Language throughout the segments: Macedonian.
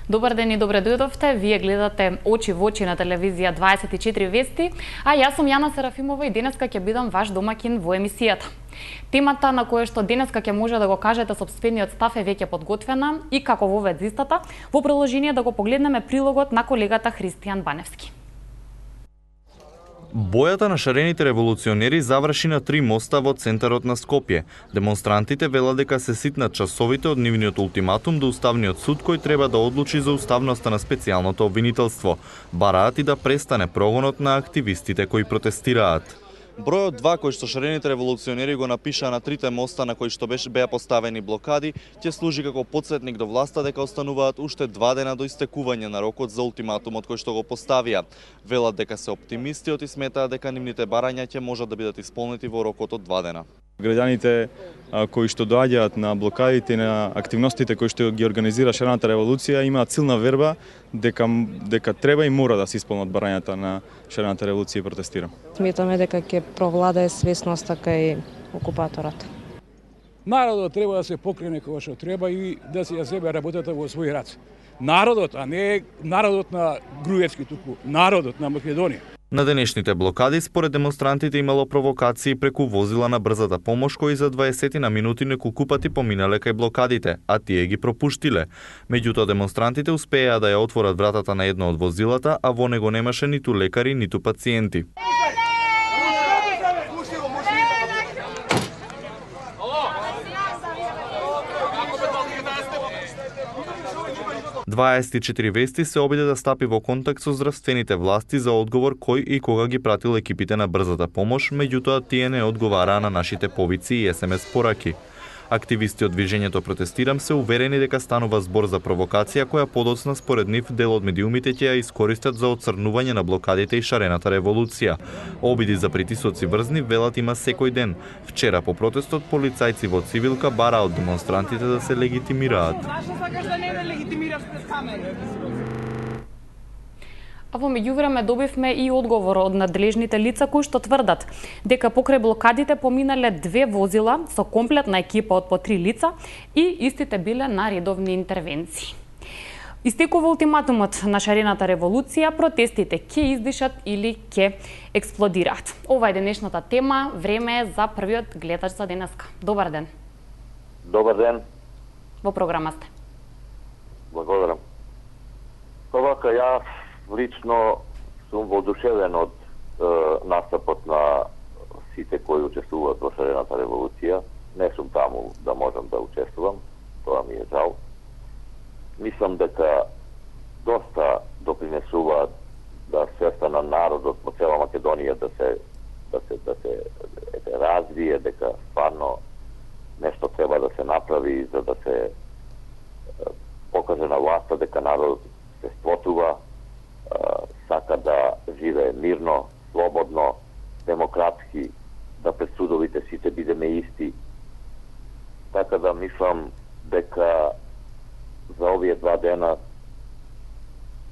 Добар ден и добре дојдовте. Вие гледате Очи во очи на телевизија 24 вести, а јас сум Јана Серафимова и денеска ќе бидам ваш домаќин во емисијата. Темата на која што денеска ќе може да го кажете сопствениот став е веќе подготвена и како во везистата, во продолжение да го погледнеме прилогот на колегата Христијан Баневски. Бојата на шарените револуционери заврши на 3 моста во центарот на Скопје. Демонстрантите велат дека се ситнат часовите од нивниот ултиматум до Уставниот суд кој треба да одлучи за уставноста на специјалното обвинителство. Бараат и да престане прогонот на активистите кои протестираат. Бројот 2 кој што шарените револуционери го напишаа на 3 моста на кои што беа поставени блокади, ќе служи како потсетник до власта дека остануваат уште 2 дена до истекување на рокот за ултиматумот кој што го поставија. Велат дека се оптимисти и сметаат дека нивните барања ќе можат да бидат исполнети во рокот од 2 дена. Граѓаните кои што доаѓаат на блокадите и на активностите кои што ги организира шарената револуција имаат силна верба дека треба и мора да се исполнат барањата на шарената револуција и протестира. Сметаме дека ќе провладае свесноста кај окупаторот. Народот треба да се покрене кога што треба и да се ја земе работата во своји раце. Народот, а не народот на Груевски, туку народот на Македонија. На денешните блокади, според демонстрантите, имало провокации преку возила на брзата помош кои за 20 на минути неколку пати поминале кај блокадите, а тие ги пропуштиле. Меѓутоа демонстрантите успеа да ја отворат вратата на едно од возилата, а во него немаше ниту лекари, ниту пациенти. 24 вести се обиде да стапи во контакт со здравствените власти за одговор кој и кога ги пратил екипите на брзата помош, меѓутоа тие не одговараа на нашите повици и СМС пораки. Активисти од движењето Протестирам се уверени дека станува збор за провокација која подоцна според нив дел од медиумите ќе ја искористат за отцрнување на блокадите и шарената револуција. Обиди за притисоци врзни велат има секој ден. Вчера по протестот полицајци во цивилка бараа од демонстрантите да се легитимираат. А во меѓувреме добивме и одговор од надлежните лица кои што тврдат дека покрај блокадите поминале 2 возила со комплетна екипа од по 3 лица и истите биле на редовни интервенции. Истекува ултиматумот на шарената револуција, протестите ќе издишат или ќе експлодираат. Ова е денешната тема, време е за првиот гледач за денеска. Добар ден. Добар ден. Во програма сте. Благодарам. Овака, јас лично сум воодушевен од настапот на сите кои учествуваат во шарената револуција. Не сум таму да можам да учествувам, тоа ми е жал. Мислам дека доста допринесуваат да свеста на народот по цела Македонија да се развие, дека стварно нешто треба да се направи за да се покаже на власта дека народот се сплотува, сака да живее мирно, слободно, демократски, да пред судовите сите бидеме исти. Така да мислам дека за овие 2 дена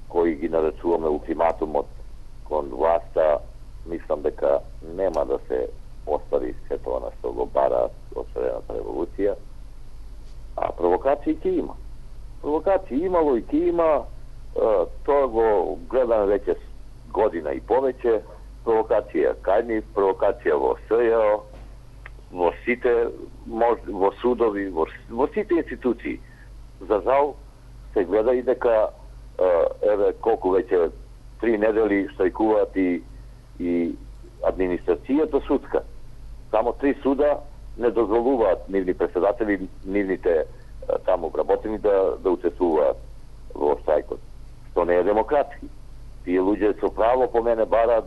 кои ги наречуваме ултиматумот кон власта, мислам дека нема да се остави се тоа на што го бараат од шарената револуција, а провокации ќе има. Провокации имало и ќе има. Тоа го гледаме веќе година и повеќе. Провокација кај нив, провокација во СЈО, во сите, во судови, во сите институции. За жал се гледа и дека еве колку веќе 3 недели штрајкуваат и администрацијата судска. Само 3 суда не дозволуваат нивни председатели, нивните таму вработени да учествуваат во штрајкот. Што не е демократски. Тие луѓе со право по мене бараат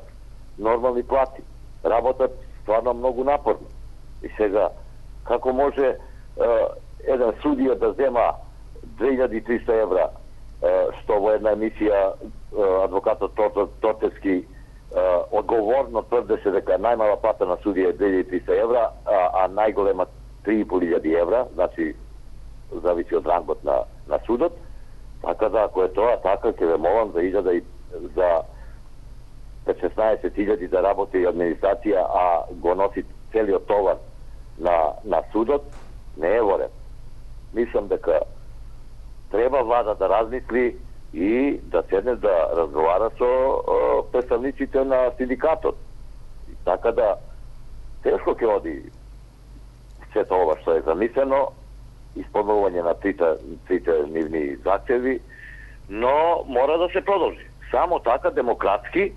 нормални плати. Работат стварно многу напорно. И сега, како може еден судија да зема 2300 евра, што во една емисија адвокатот Тотевски одговорно тврдеше дека најмала плата на судија е 2300 евра, а најголема 3500 евра, значи зависи од рангот на судот. Така да, ако е тоа така, ќе ве молам за 16.000 да работи администрација, а го носи целиот товар на судот, не е во ред. Мислам дека треба влада да размисли и да седне да разговара со представниците на синдикатот. И така да тешко ќе оди сето ова што е замислено, исполнување на трите нивни заhtеви, но мора да се продолжи. Само така демократски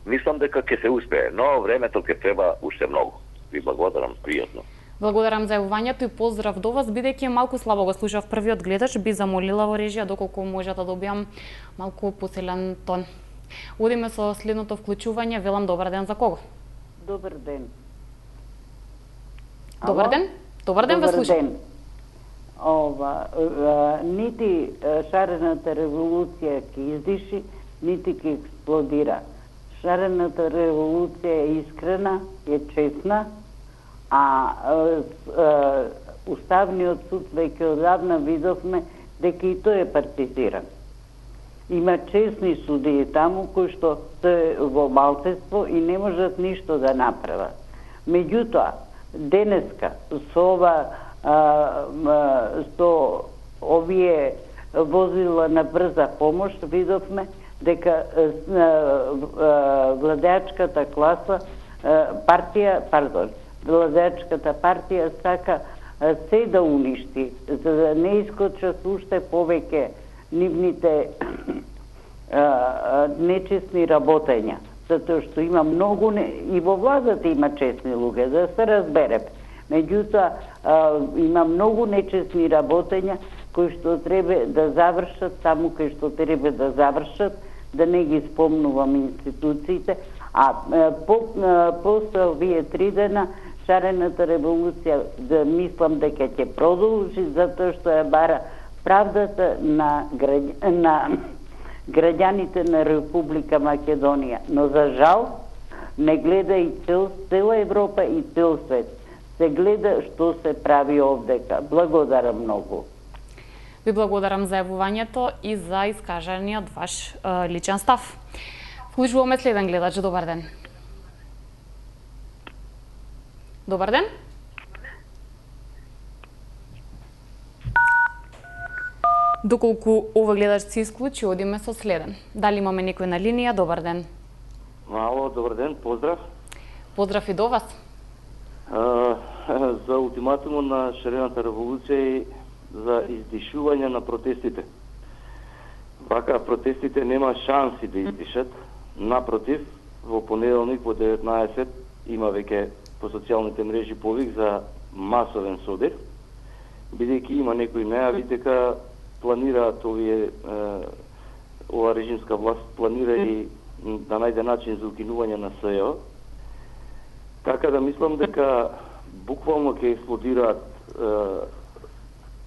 мислам дека ќе се успее, но времето ќе треба уште многу. Ви благодарам, пријатно. Благодарам за јавувањето и поздрав до вас, бидејќи малку слабо го слушав првиот гледач, би замолила во режија доколку може да добиам малку посилен тон. Одиме со следното вклучување, велам добар ден за кого? Добар ден. Добар ден? Добар ден, ве слушам. Нити шарената револуција ќе издиши, нити ќе експлодира. Шарената револуција е искрена, е честна, а Уставниот суд веќе одавна видовме дека и тој е партизиран. Има честни судии таму кои што се во малцинство и не можат ништо да направат. Меѓутоа, денеска со овие возила на брза помош видовме дека владеачката партија сака се да уништи, за да не искочат уште повеќе нивните нечестни работења. Затоа што има многу, и во владата има честни луѓе, да се разберем. Меѓутоа, има многу нечестни работења кои што треба да завршат таму кај што треба да завршат, да не ги спомнувам институциите, а после овие 3 дена шарената револуција да мислам дека ќе продолжи, затоа што ја бара правдата на граѓаните на Република Македонија. Но за жал не гледа и цела Европа и цел свет. Се гледа што се прави овдека. Благодарам многу. Ви благодарам за јавувањето и за искажаниот ваш личен став. Вклучуваме следен гледач. Добар ден. Добар ден. Доколку ова гледач се исклучи, одиме со следен. Дали имаме некој на линија? Добар ден. Ало, добар ден, поздрав. Поздрав и до вас. За ултиматумот на шарената револуција и за издишување на протестите. Вака протестите нема шанси да издишат. Напротив, во понеделник во 19 има веќе по социјалните мрежи повик за масовен содир, бидејќи има некои најави дека планираат ова режимска власт планира и да најде начин за укинување на СЈО. Така да мислам дека буквално ќе експлодираат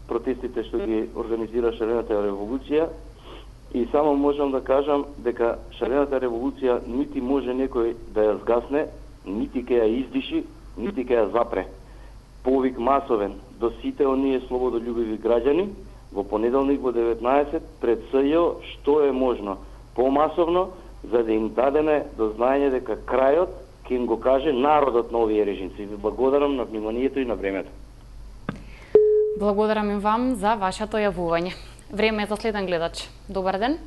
протестите што ги организира шарената револуција и само можам да кажам дека шарената револуција нити може некој да ја згасне, нити ќе ја издиши, нити ќе ја запре. Повик масовен до сите оние слободолюбиви граѓани во понеделник во 19 пред СЈО што е можно помасовно за да им дадеме до знаење дека крајот ќе им го каже народот на овие режимци. Ви благодарам на вниманието и на времето. Благодарам и вам за вашето јавување. Време е за следен гледач. Добар ден.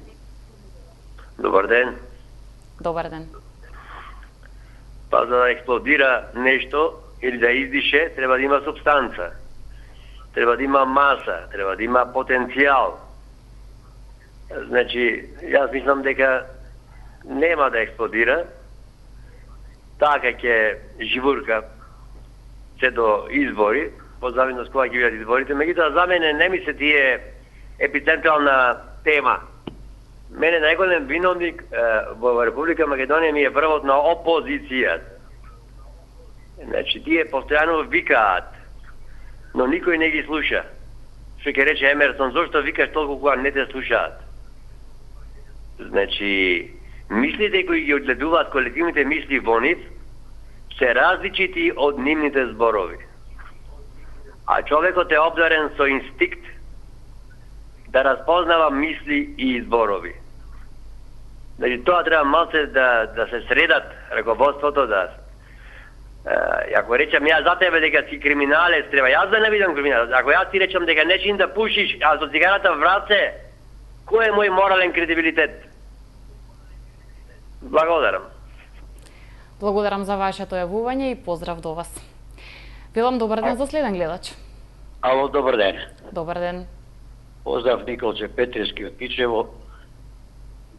Добар ден. Добар ден. Па за да експлодира нешто или да издише, треба да има субстанца. Треба да има маса, треба да има потенцијал. Значи, јас мислам дека нема да експлодира, така ќе живурка се до избори, по зависност кога ќе бидат изборите. Меѓутоа, за мене не ми се тие епицентрална тема. Мене најголем виновник во Република Македонија ми е првотно опозицијата. Значи, тие постојано викаат, но никој не ги слуша. Што ќе рече Емерсон, зошто викаш толку кога не те слушаат? Значи, мислите кои ги одгледуваат колективните мисли во нив, се различити од нивните зборови. А човекот е обдарен со инстинкт да разпознава мисли и зборови. Значи, тоа треба малце да се средат раководството, Ако речам јас за тебе дека си криминалец, треба јас да не бидам криминалец. Ако јас ти речам дека нечин да пушиш, а со цигарата в раце, кој е мој морален кредибилитет? Благодарам. Благодарам за вашето јавување и поздрав до вас. Велам добар ден за следен гледач. Ало, добар ден. Добар ден. Поздрав Николче Петрески од Пичево,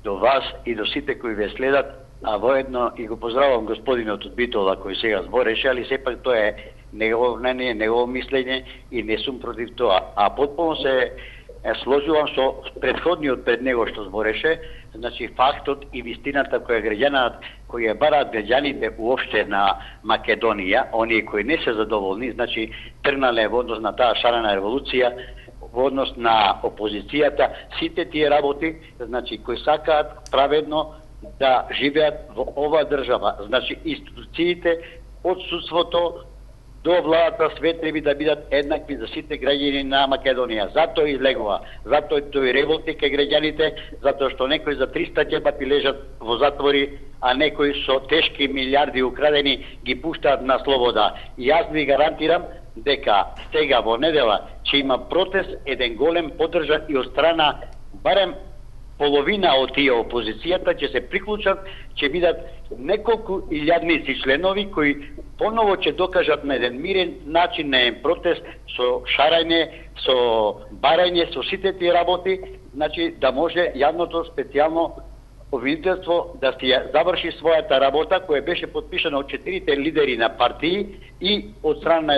до вас и до сите кои ве следат, а воедно и го поздравам господинот од Битола кој сега збореше, али сепак тоа е негово мнение, негово мислење и не сум против тоа. А потполно се сложувам со предходниот пред него што збореше, значи фактот и вистината која граѓанат, кои ја бараат граѓаните уопште на Македонија, оние кои не се задоволни, значи тргнале во однос на таа шарена револуција, во однос на опозицијата, сите тие работи, значи кои сакаат праведно да живеат во оваа држава, значи институциите од судството до владата све треба да бидат еднакви за сите граѓани на Македонија. Затоа излегува, затоа тој револти кај граѓаните, затоа што некои за 300 ќепати лежат во затвори, а некои со тешки милиарди украдени ги пуштаат на слобода. И јас ви гарантирам дека сега во недела ќе има протест, еден голем поддржан и од страна барем половина од тие опозицијата ќе се приклучат, ќе бидат неколку илјадници членови кои поново ќе докажат на еден мирен начин, на еден протест со шарање, со барање, со сите тие работи, значи да може јавното специјално обвинителство да си ја заврши својата работа која беше подпишана од 4 лидери на партии и од страна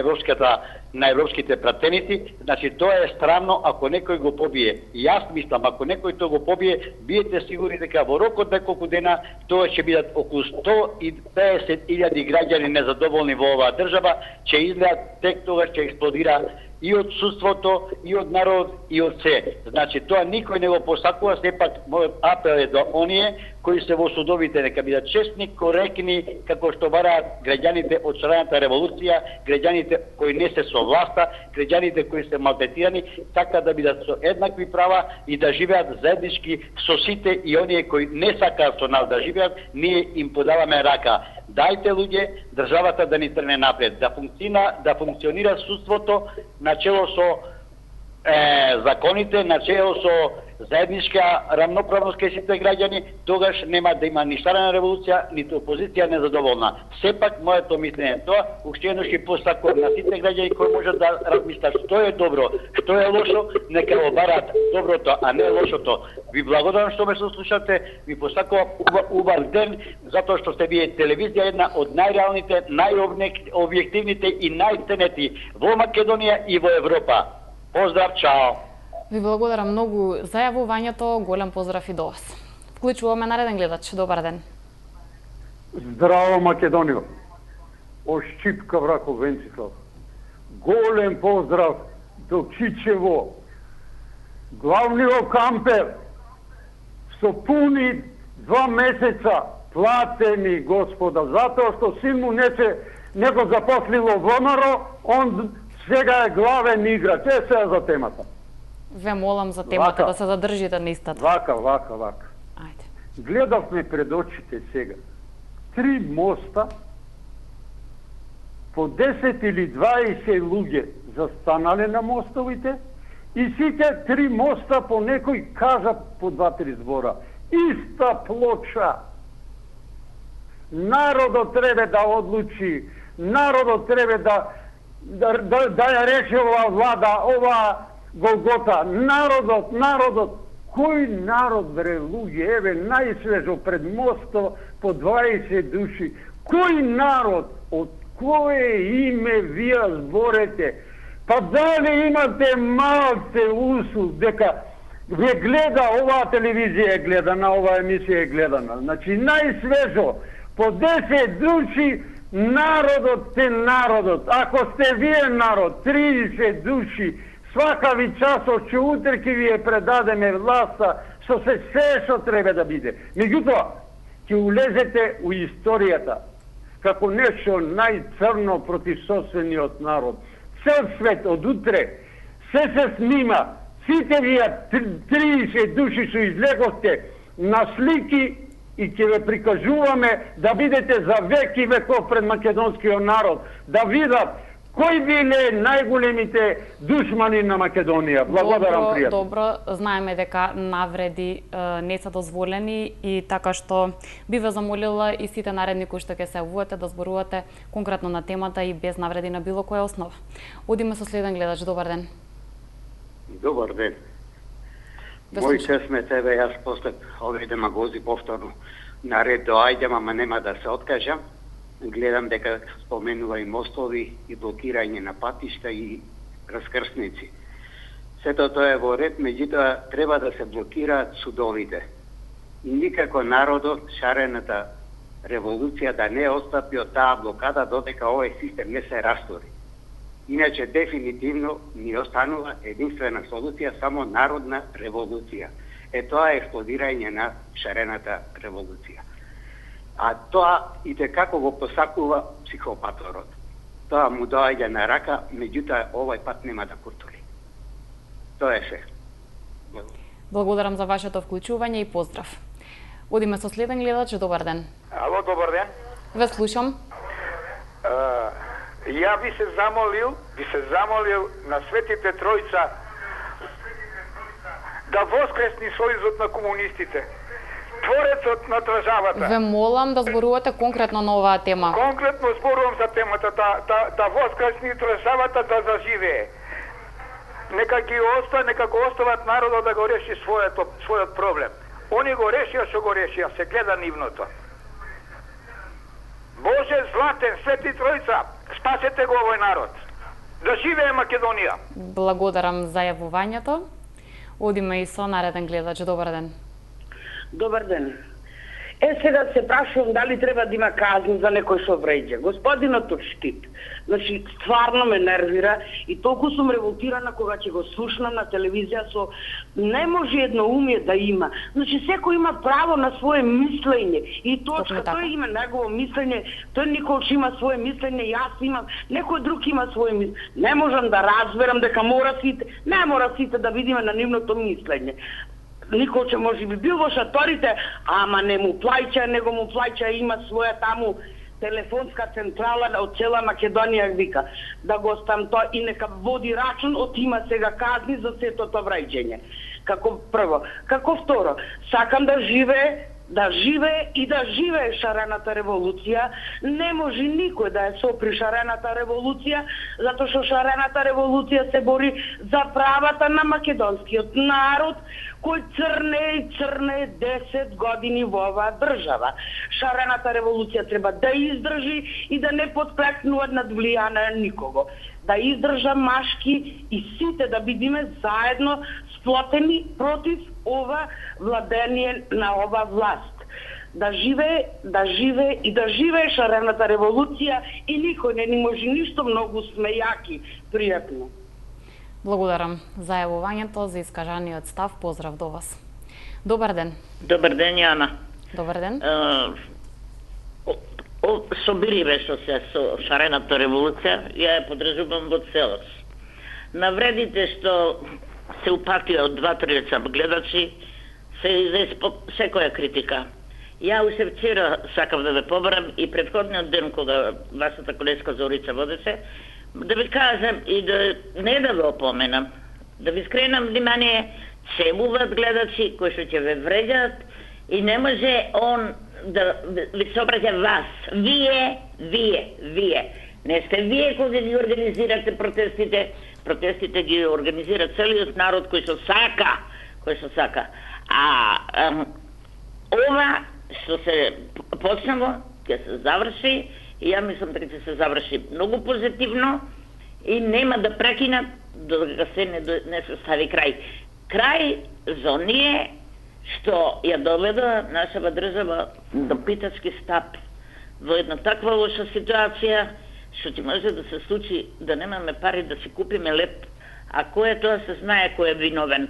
на европските пратеници. Значи тоа е странно ако некој го побие. И јас мислам, ако некој тоа го побие, биете сигурни дека во рок од неколку дена тоа ќе бидат околу 150.000 граѓани незадоволни во оваа држава, ќе излеат тек тогаш ќе експлодира и од судството, и од народ, и од се. Значи, тоа никој не го посакува, сепак мојот апел е до оние кои се во судовите, нека бидат честни, коректни, како што бараат граѓаните од шарената револуција, граѓаните кои не се со власта, граѓаните кои се малтретирани, така да бидат со еднакви права и да живеат заеднички со сите и оние кои не сакаат со нас да живеат, ние им подаваме рака. Дајте луѓе државата да ни трне напред, да функционира судството начело со законите, начело со заедничка рамноправност кај сите граѓани, тогаш нема да има ни шарена револуција, ниту опозиција незадоволна. Сепак моето мислење е тоа, уште еднаш ќе посакувам на сите граѓани кои можат да размислат што е добро, што е лошо, нека го бараат доброто, а не лошото. Ви благодарам што ме слушате, ви посакувам убав ден, затоа што сте вие телевизија една од најреалните, најобјективните и најценети во Македонија и во Европа. Поздрав, чао! Ви благодарам многу за јавувањето, голем поздрав и до вас. Вклучуваме нареден гледач, добар ден. Здраво Македонијо, од Шчипка Враков Венцислав. Голем поздрав до Чичево, главниот кампер, со пуни 2 месеца платени, господа, затоа што син му не го запослило ВМРО, он сега е главен играч. Сега за темата. Ве молам за темата да се задржите на истата. Вака. Ајде. Гледавме пред очите сега 3 моста, по 10 или 20 луѓе застанале на мостовите и сите 3 моста по некој кажа по 2-3 збора. Иста плоча. Народот треба да одлучи, народот треба да ја рече ова влада, ова Голгота. Народот. Кој народ, бре, луѓе? Еве, најсвежо пред мосто по 20 души. Кој народ? Од кое име вие зборете? Па дали имате малце усул дека ве гледа оваа телевизија, гледана, оваа емисија е гледана. Значи, најсвежо, по 10 души, народот е народот. Ако сте вие народ, 30 души, свака ви часот, че утре ќе ви ја предадеме власта, со се што треба да биде. Меѓутоа, ќе улезете у историјата, како нешто најцрно против собствениот народ. Цел свет од утре, се снима, сите вие 30 души што излеговте на слики и ќе ве прикажуваме да бидете за век и веков пред македонскиот народ, да видат кои биле најголемите душмани на Македонија. Благодарам, пријатно. Добро, знаеме дека навреди не се дозволени и така што би ве замолила и сите наредни кои што ќе се јавувате да зборувате конкретно на темата и без навреди на било која основа. Одиме со следен гледач. Добар ден. Добар ден. Мој чесме тебе, јас после овие демагози повторно наред доаѓам, ама нема да се откажам. Гледам дека споменува и мостови, и блокирање на патишта, и раскрсници. Сето тоа е во ред, меѓутоа треба да се блокираат судовите. И никако народот, шарената револуција да не отстапи од таа блокада додека овој систем не се растори. Иначе дефинитивно ни останува единствена солуција само народна револуција. Тоа е експлодирање на шарената револуција. А тоа и како го посакува психопаторот. Тоа му доаѓа на рака, меѓутоа овој пат нема да куртули. Тоа е се. Благодарам за вашето вклучување и поздрав. Одиме со следен гледач. Добар ден. Ало, добар ден. Ве слушам. Ја би се замолил на Светите Тројца да воскресни Сојузот на комунистите. Творецот на државата. Ве молам да зборувате конкретно на оваа тема. Конкретно зборувам за темата да воскресни државата да заживее. Нека го остават народот да го реши својот проблем. Они го решија што го решија, се гледа нивното. Боже златен, Свети Тројца, спасете го овој народ. Да живее Македонија. Благодарам за јавувањето. Одиме и со нареден гледач. Добар ден. Добар ден. Сега се прашувам дали треба да има казни за некој што вреѓа. Господинот од Штип, значи, стварно ме нервира и толку сум револтирана кога ќе го слушнам на телевизија со не може едноумие да има. Значи, секој има право на свое мислење и точка, тој има негово мислење, тој Николч има свое мислење, јас имам, некој друг има свое мислење. Не можам да разберам дека не мора сите да видиме на нивното мислење. Николче може би бил во шаторите, ама не му плаќа, него му плаќа, има своја таму телефонска централа од цела Македонија, вика, да го стам тоа и нека води рачун, има сега казни за сето тоа враѓање. Како прво. Како второ, сакам да живее и да живее шарената револуција. Не може никој да ја сопри шарената револуција, затоа што шарената револуција се бори за правата на македонскиот народ, кој црне 10 години во оваа држава. Шарената револуција треба да издржи и да не подклекнува над влијание никого. Да издржа машки и сите да бидиме заедно сплотени против ова владение на ова власт. Да живее и да живее шарената револуција и никој не ни може ништо, многу сме јаки. Пријатно. Благодарам за јавувањето, за искажаниот став. Поздрав до вас. Добар ден. Добар ден, Јана. Добар ден. Собириве што се со шарената револуција, ја ја подржувам во целост. Навредите што се упатија од 2-3 гледачи, се секоја критика. Ја уште вчера сакав да ве побарам и претходниот ден кога вашата колешка Зорица водеше, да ви кажам и да не да ве опоменам, да ви скренам внимание, целуват гледачи кои што ќе ве вреđат и не може он да ви се обраќа вас. Вие. Не сте вие кои ги организирате протестите ги организира целиот народ кој што сака. Ова што се почнало, ќе се заврши и ја мислам дека ќе се заврши многу позитивно и нема да прекинат додека се не се стави крај. Крај за оние што ја доведа нашава држава до питачки стап во една таква лоша ситуација што ќе може да се случи да немаме пари да си купиме леп, а кој е тоа се знае кој е виновен.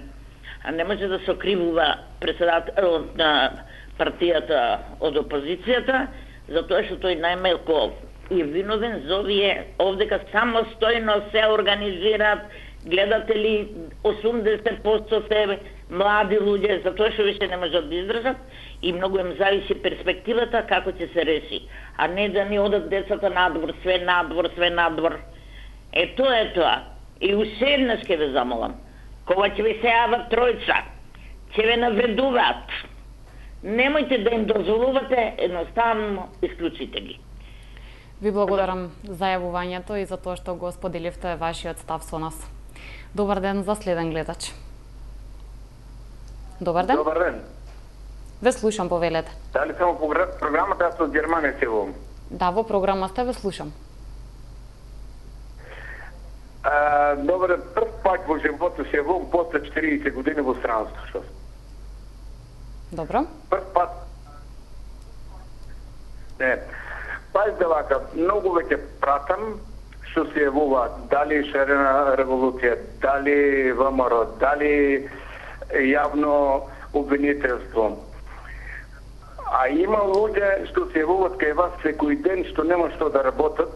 А не може да се окривува председател на партијата од опозицијата, затоа што тој најмалку е виновен за овие овдека самостојно се организираат, гледате ли 80% се млади луѓе, затоа што више не можат да издржат и многу им зависи перспективата како ќе се реши, а не да ни одат децата надвор, све надвор. Тоа е тоа. И уште еднаш ќе ве замолам, кога ќе ви се јават тројца, ќе ве навредуваат, немојте да им дозволувате, едноставно исклучите ги. Ви благодарам за јавувањето и за тоа што го споделивте вашиот став со нас. Добар ден за следен гледач. Добар ден. Добар ден. Ве слушам, повелете. Дали само програмата со Германија се во? Да, во програма сте, ве слушам. Добар, прв пат во животот се во после 40 години во странство. Добро. Прв пат. Не. Пазите вака, многу веќе пратам што се јавува, дали шарена револуција, дали ВМРО, дали јавно обвинителство. А има луѓе што се јавуваат кај вас секој ден што нема што да работат,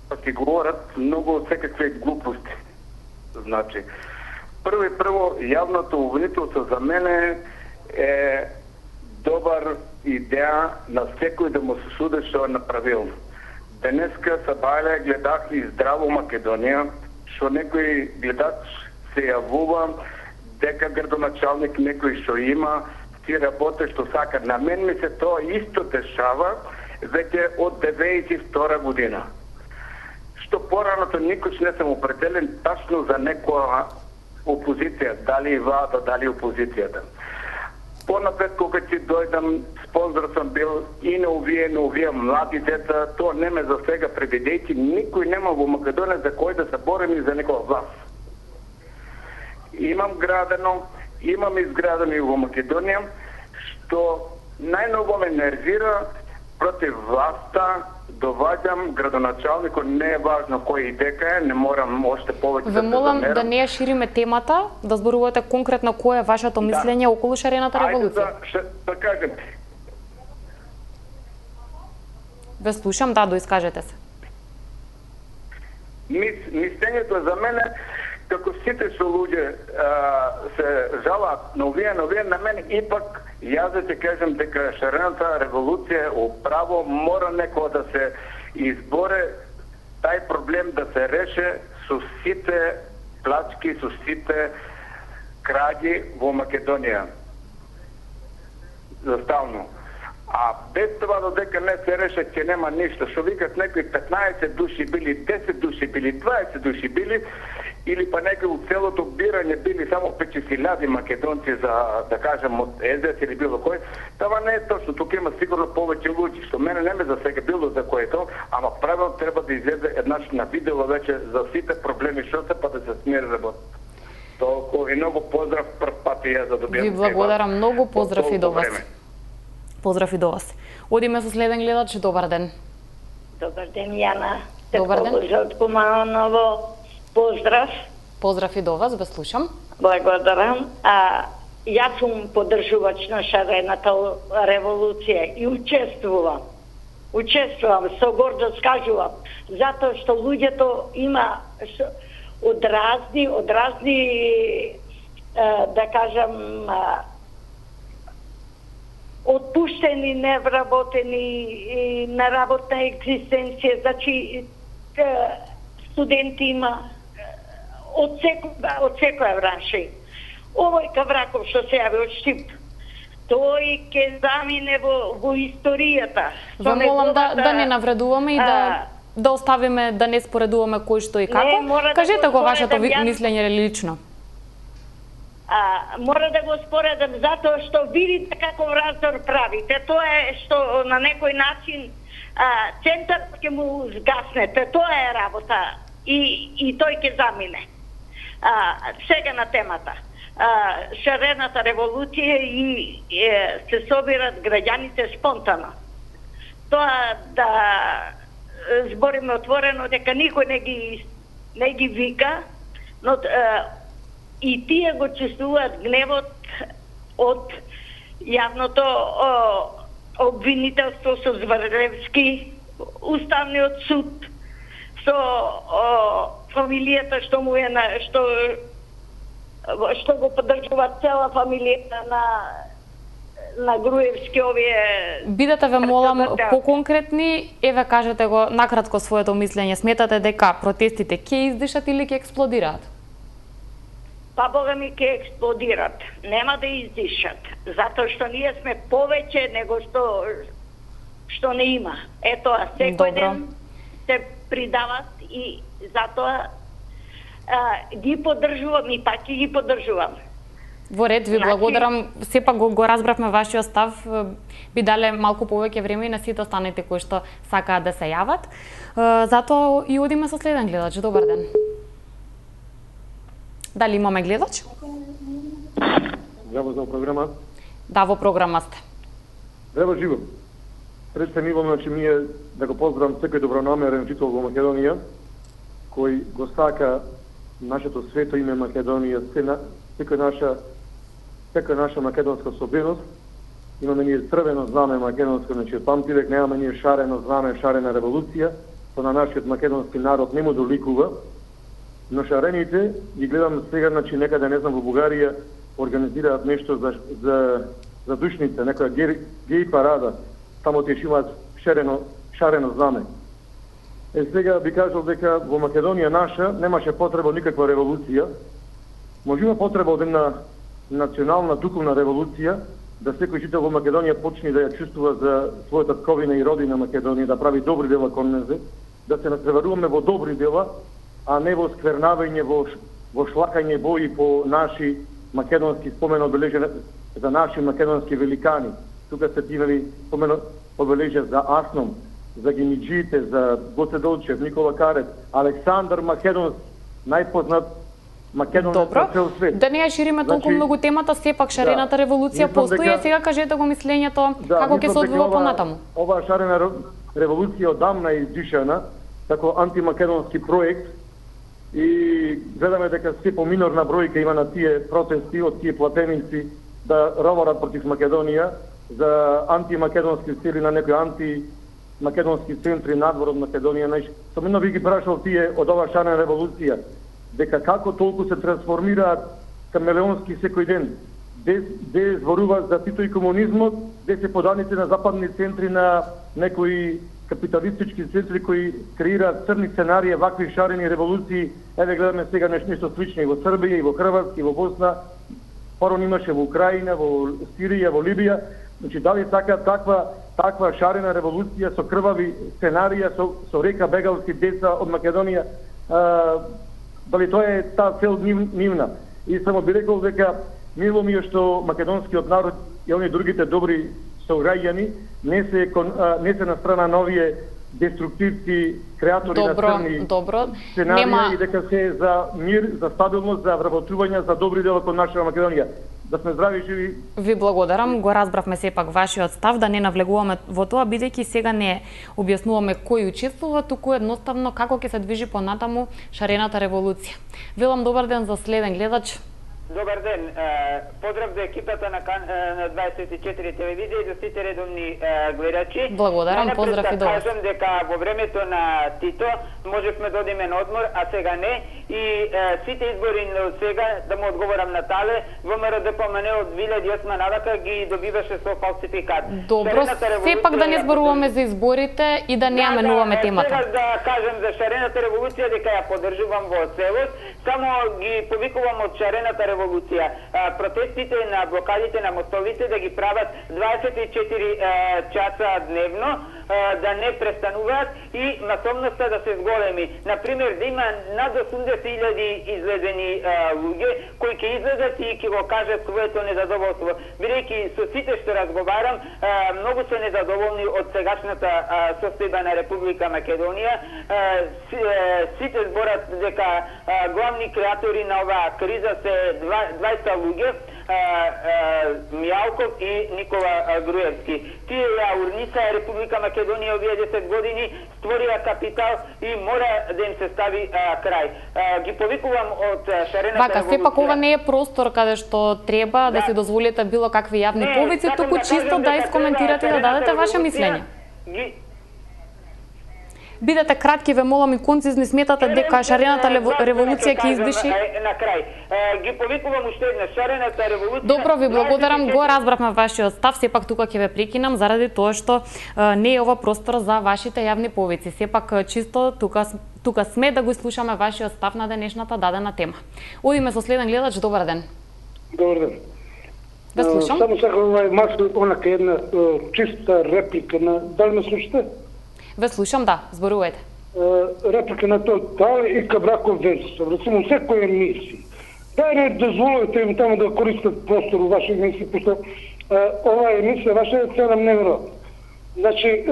па си говорат многу секакви глупости. Значи, прво, јавното обвинителство за мене е добар идеја на секој да му се суди што е направил. Денеска сабајле гледах и Здраво Македонија, што некој гледач се јавува дека градоначалник некој што има, ти работи што сака. На мен ми се тоа исто дешава веќе од 92 година. Што пораното никош не сум определен тачно за некоја опозиција, дали влада, дали опозицијата. Понапред кога ќе дојдам, спонзор сам бил и на овие млади деца, тоа не ме засега предвидејќи, никој нема во Македонија за кој да се борим и за некоја власт. Имам изградено и во Македонија, што најново ме нервира против власта, доваѓам градоначалникот, не е важно кој и дека е, не морам още повеќе да се молам да не ја шириме темата, да зборувате конкретно кое е вашето мислење околу шарената револуција. Да кажем. Ве слушам, да, доискажете се. Мислењето за мене, како сите што луѓе се жалаат на овие, на мене ипак јас да ќе кажам дека шарената револуција управо мора некој да се изборе тај проблем да се реше со сите плачки, со сите краѓи во Македонија. Заставно. А без това додека не се реше, ќе нема ништо. Што викат некои 15 души били, 10 души били, 20 души били, или па некои од целото бирање били само 5.000 македонци за, да кажем, од СДС или било кој, това не е точно. Тук има сигурно повеќе луѓе, што мене не ме засега било за кој е тоа, ама правилно треба да излезе еднаш на видео веќе за сите проблеми што се, па да се смири работа. Толку и многу поздрав, прв пат и ја за добијам. Ви благодарам многу, поздрав и до вас. Поздрав и до вас. Одиме со следен гледач, добар ден. Добар ден, Јана. Добар ден. Од Куманово. Поздрав. Поздрав и до вас, ве слушам. Благодарам. Јас сум поддржувач на шарената револуција и учествувам. Со гордост кажувам, затоа што луѓето има од разни да кажам отпуштени, невработени, неработна екзистенција, значи студенти има од секоја бранша. Овој Кавраков што се јави од Штип, тој ќе замине во историјата. Ве молам да не навредуваме и да оставиме, да не споредуваме кој што и како. Кажете го вашето мислење лично. Мора да го споредам затоа што видите како раздор правите. Тоа е што на некој начин центар ќе му згаснете. Тоа е работа и тој ќе замине. Сега на темата. Шарената револуција и се собират граѓаните спонтано. Тоа да збориме отворено дека никој не ги вика, но и тие го чувствуваат гневот од јавното обвинителство со Зврлевски, Уставниот суд, со фамилијата што му е што што го поддржуваат цела фамилијата на Груевски овие... Бидете ве молам поконкретни, еве кажете го накратко своето мислење. Сметате дека протестите ќе издишат или ќе експлодираат? Па бога ми ќе експлодират. Нема да издишат, затоа што ние сме повеќе него што не има. Ето, секој ден се придават и затоа ги поддржувам и пак ќе ги поддржувам. Во ред, ви благодарам. Сепак го разбравме вашиот став. Би дале малку повеќе време и на сите останати кои што сакаат да се јават. Затоа и одиме со следен гледач. Добар ден. Дали имаме гледач? Здраво за програма. Да, во програма сте. Здраво живо. Пред се нивом, значи, ние да го поздравам секој добронамерен жител во Македонија, кој го сака нашето свето име Македонија, секоја наша македонска собеност. Имаме ние црвено знаме македонско, значи од памтивек немаме ние шарено знаме, шарена револуција, што на нашиот македонски народ не му доликува. Но шарените ги гледам сега, значи некаде, не знам, во Бугарија организираат нешто за душница, некоја геј парада, таму тие имаат шарено знаме. Сега би кажал дека во Македонија наша немаше потреба од никаква револуција. Може има потреба од една национална духовна револуција, да секој жител во Македонија почне да ја чувствува за својата ковина и родина Македонија, да прави добри дела кон незе, да се натпреваруваме во добри дела, а не во сквернавање, во шлакање бои по наши македонски спомен одбележени за наши македонски великани. Тука се тивали спомен одбележени за Асном, за Гимиджиите, за Гоце Долчев, Никола Карет, Александар Македонски, најпознат македонец на цел свет. Да не ја шириме толку многу темата, сепак шарената револуција постои, сега кажете го мислењето, како ќе се одвива понатаму. Оваа шарена револуција одамна е издишана, како антимакедонски проект, и гледаме дека се поминорна бројка има на тие протести од тие платеници да роборат против Македонија, за антимакедонски сили на некои антимакедонски центри надвор од Македонија. Сомнено би ги прашал тие од оваа шарена револуција, дека како толку се трансформираат камелеонски секој ден, де зборуваат за Тито и комунизмот, де се поданици на западни центри на некои капиталистички центри кои креираат црни сценарии, вакви шарени револуции. Еве гледаме сега нешто слично и во Србија, и во Хрватска, и во Босна. Порано имаше во Украина, во Сирија, во Либија. Значи, дали таква шарена револуција со крвави сценарија, со река бегалски деца од Македонија, дали тоа е таа цел нивна? И само би рекол дека мило ми е што македонскиот народ и оние другите добри соураѓани не се на страна на овие деструктивци, креатори на црни сценарија и дека се за мир, за стабилност, за вработување, за добри дела кон наша Македонија. Да сме здрави и живи. Ви благодарам, го разбравме сепак вашиот став, да не навлегуваме во тоа, бидејќи сега не објаснуваме кој учествува, туку едноставно како ќе се движи понатаму шарената револуција. Велам добар ден за следен гледач. Добар ден. Поздрав за екипата на 24 телевизија и за сите редовни гледачи. Благодарам, поздрав и до вас. Кажам дека во времето на Тито можевме да одиме на одмор, а сега не. И сите избори од сега, да му одговорам на Тале, ВМРО ДПМН од 2008 навака ги добиваше со фалсификат. Добро, сепак да не зборуваме за изборите и да не аменуваме темата. Сега да кажем за шарената револуција дека ја поддржувам во целост, само ги повикувам од шарената револуција протестите на блокадите на мостовите да ги прават 24 часа дневно, да не престануваат и масовноста да се зголеми. Например, да има над 80.000 излезени луѓе кои ќе излезат и ќе го кажат своето незадоволство. Бидејќи со сите што разговарам, многу се незадоволни од сегашната состојба на Република Македонија. Сите зборат дека главни креатори на оваа криза се 20 луѓе, Мијалков и Никола Груевски. Тие ја урниса Република Македонија овие 10 години, створија капитал и мора да им се стави крај. Ги повикувам од шарената револуција. Сепак ова не е простор каде што треба да се дозволите било какви јавни повици, туку чисто да искоментирате и да дадете ваше мислење. Бидете кратки, ве молам, и концизни. Сметате дека шарената револуција ќе издиши? На крај, ги повикувам уште една шарената револуција. Добро, ви благодарам, го разбравме вашиот став, сепак тука ќе ве прекинам заради тоа што не е ова простор за вашите јавни повици. Сепак чисто тука сме да го слушаме вашиот став на денешната дадена тема. Одиме со следен гледач. Добар ден. Добар ден. Ве слушам. Само сакам онака една чиста реплика на... Дали ме слушате? Ве слушам, да, зборувајте. Реплика на тоа, дали и Кабраков Венцов, рецимо секој емисија. Дај дозволите им таму да користат простор у ваши емисии, пошто оваа емисија ваша е цена неверојатна. Значи,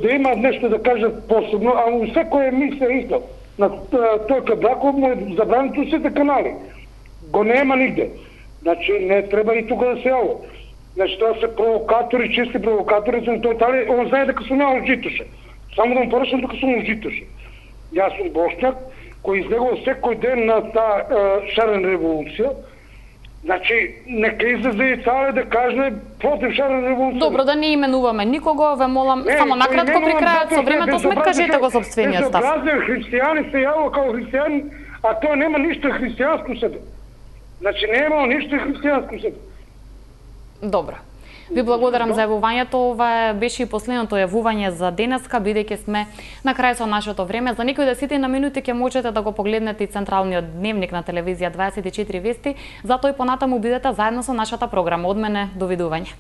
да има нешто да кажат посебно, а у секоја емисија исто. На тој Кабраков му е забрането сите канали. Го нема нигде. Значи, не треба и тука да се јаво. Значи, тоа се провокатори, чисти провокатори, он знае дека сум ја лжитоше. Само да му порачам дека сум лжитоше. Јас сум Бошњак, кој излегува секој ден на таа шарена револуција. Значи, нека излезе и цале да каже против шарена револуција. Добро, да не именуваме никого, ве молам, само накратко при крајот со времето сме, кажете го сопствениот став. Безобразен христијани се јавува као христијани, а тоа нема ништо христијанско себе. Значи, нема ништо христијанско себе. Добро. Ви благодарам за јавувањето. Ова беше и последното јавување за денеска, бидејќи сме на крај со нашето време. За некои 10 на минути ќе можете да го погледнете и централниот дневник на телевизија 24 вести. Затоа и понатаму бидете заедно со нашата програма. Од мене, довидување.